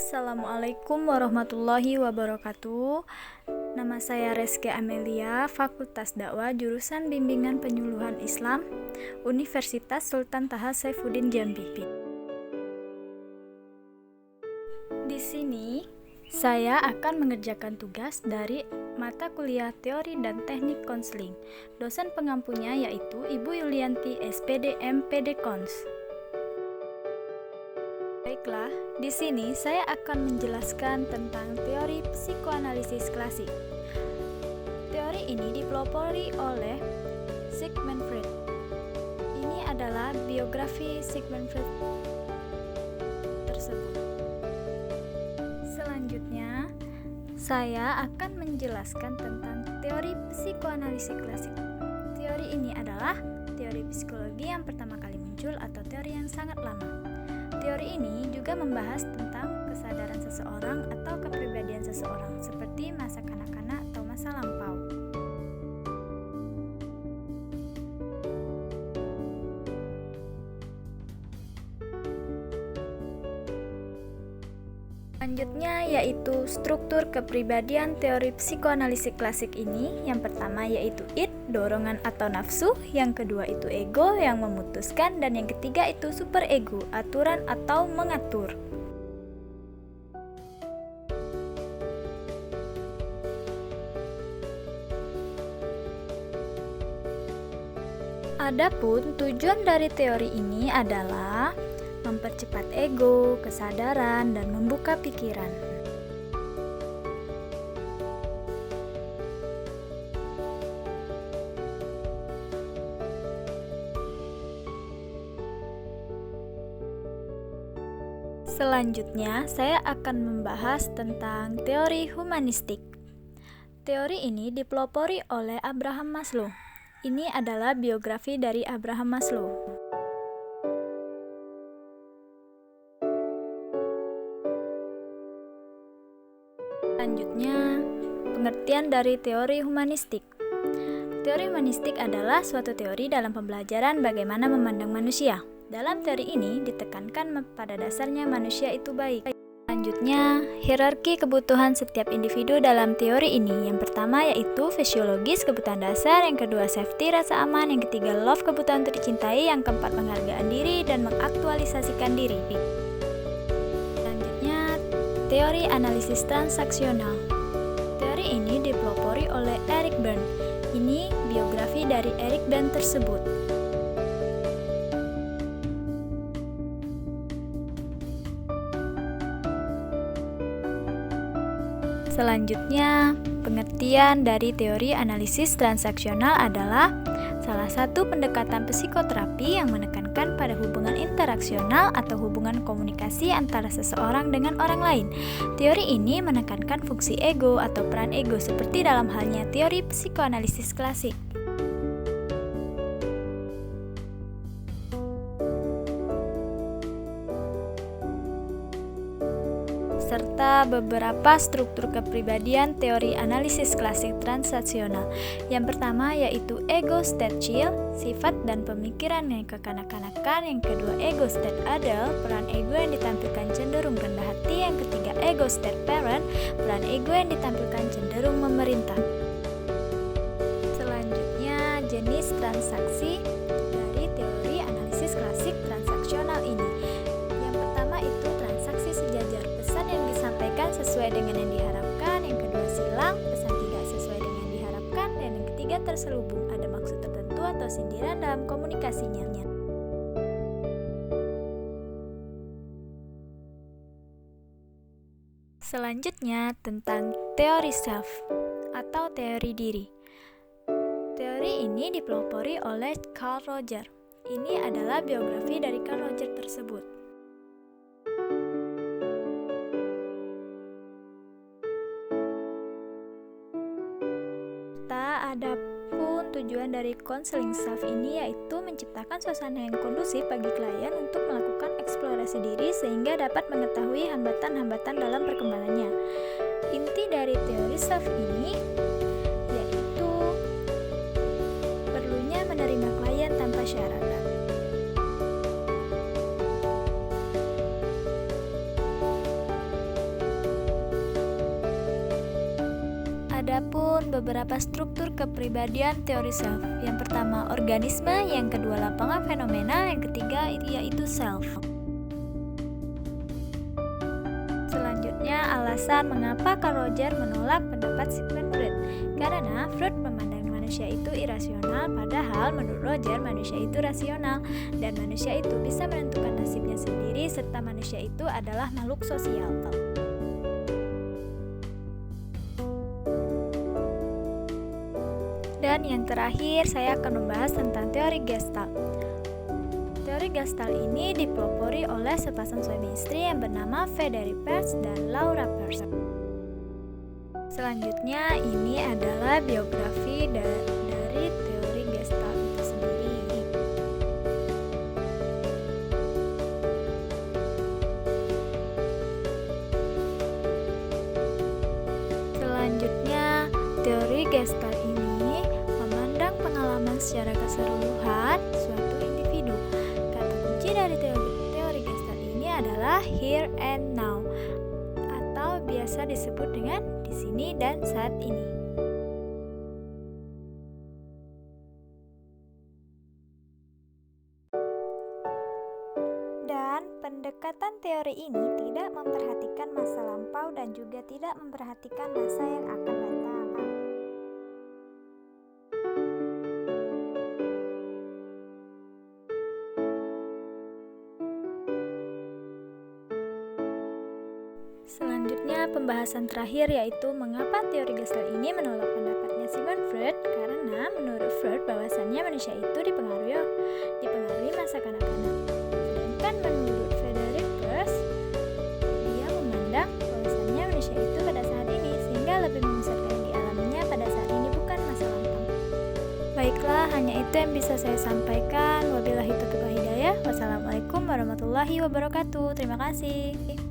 Assalamualaikum warahmatullahi wabarakatuh. Nama saya Reski Amelia, Fakultas Dakwah, jurusan Bimbingan Penyuluhan Islam, Universitas Sultan Taha Saifuddin Jambi. Di sini saya akan mengerjakan tugas dari mata kuliah Teori dan Teknik Konseling. Dosen pengampunya yaitu Ibu Yulianti SPD MPD Kons. Baiklah, di sini saya akan menjelaskan tentang teori psikoanalisis klasik. Teori ini dipelopori oleh Sigmund Freud. Ini adalah biografi Sigmund Freud tersebut. Selanjutnya, saya akan menjelaskan tentang teori psikoanalisis klasik. Teori ini adalah teori psikologi yang pertama kali muncul atau teori yang sangat lama. Teori ini juga membahas tentang kesadaran seseorang atau kepribadian seseorang, seperti masa kanak-kanak atau masa lampau. Selanjutnya yaitu struktur kepribadian teori psikoanalisis klasik ini. Yang pertama yaitu id, dorongan atau nafsu. Yang kedua itu ego yang memutuskan. Dan yang ketiga itu superego, aturan atau mengatur. Adapun tujuan dari teori ini adalah mempercepat ego, kesadaran, dan membuka pikiran. Selanjutnya, saya akan membahas tentang teori humanistik. Teori ini dipelopori oleh Abraham Maslow. Ini adalah biografi dari Abraham Maslow. Selanjutnya, pengertian dari teori humanistik. Teori humanistik adalah suatu teori dalam pembelajaran bagaimana memandang manusia. Dalam teori ini ditekankan pada dasarnya manusia itu baik. Selanjutnya, hierarki kebutuhan setiap individu dalam teori ini. Yang pertama yaitu fisiologis, kebutuhan dasar. Yang kedua safety, rasa aman. Yang ketiga love, kebutuhan untuk dicintai. Yang keempat penghargaan diri dan mengaktualisasikan diri. Teori analisis transaksional. Teori ini dipelopori oleh Eric Berne. Ini biografi dari Eric Berne tersebut. Selanjutnya, pengertian dari teori analisis transaksional adalah salah satu pendekatan psikoterapi yang menekankan pada hubungan interaksional atau hubungan komunikasi antara seseorang dengan orang lain. Teori ini menekankan fungsi ego atau peran ego seperti dalam halnya teori psikoanalisis klasik. Serta beberapa struktur kepribadian teori analisis klasik transaksional. Yang pertama yaitu ego state child, sifat dan pemikiran yang kekanak-kanakan. Yang kedua ego state adult, peran ego yang ditampilkan cenderung rendah hati. Yang ketiga ego state parent, peran ego yang ditampilkan cenderung memerintah. Selanjutnya, jenis transaksi dari teori analisis klasik transaksional ini. Yang pertama itu transaksi sejajar, pesan yang disampaikan sesuai dengan yang diharapkan. Yang kedua silang, pesan tidak sesuai dengan yang diharapkan. Dan yang ketiga terselubung, ada maksud tertentu atau sindiran dalam komunikasinya. Selanjutnya tentang teori self atau teori diri. Teori ini dipelopori oleh Carl Roger. Ini adalah biografi dari Carl Roger tersebut. Adapun tujuan dari konseling self ini yaitu menciptakan suasana yang kondusif bagi klien untuk melakukan eksplorasi diri sehingga dapat mengetahui hambatan-hambatan dalam perkembangannya. Inti dari teori self ini yaitu perlunya menerima klien tanpa syarat. Adapun beberapa struktur kepribadian teori self. Yang pertama organisme, yang kedua lapangan fenomena, yang ketiga yaitu self. Selanjutnya alasan mengapa Carl Roger menolak pendapat Sigmund Freud. Karena Freud memandang manusia itu irasional, padahal menurut Roger manusia itu rasional dan manusia itu bisa menentukan nasibnya sendiri serta manusia itu adalah makhluk sosial. Dan yang terakhir saya akan membahas tentang teori Gestalt. Teori Gestalt ini dipelopori oleh sepasang suami istri yang bernama Frederick Perls dan Laura Perls. Selanjutnya ini adalah biografi dari teori Gestalt itu sendiri. Selanjutnya teori Gestalt ini memandang pengalaman secara keseluruhan suatu individu. Kata kunci dari teori Gestalt ini adalah here and now, atau biasa disebut dengan di sini dan saat ini. Dan pendekatan teori ini tidak memperhatikan masa lampau dan juga tidak memperhatikan masa yang akan datang. Selanjutnya pembahasan terakhir yaitu mengapa teori Gestalt ini menolak pendapatnya Sigmund Freud. Karena menurut Freud bahwasannya manusia itu dipengaruhi masa kanak-kanak. Sedangkan menurut Frederick Perls, dia memandang bahwasannya manusia itu pada saat ini sehingga lebih memusatkan yang dialaminya pada saat ini bukan masa lampau. Baiklah, hanya itu yang bisa saya sampaikan. Wabillahi taufiq wal hidayah. Wassalamualaikum warahmatullahi wabarakatuh. Terima kasih.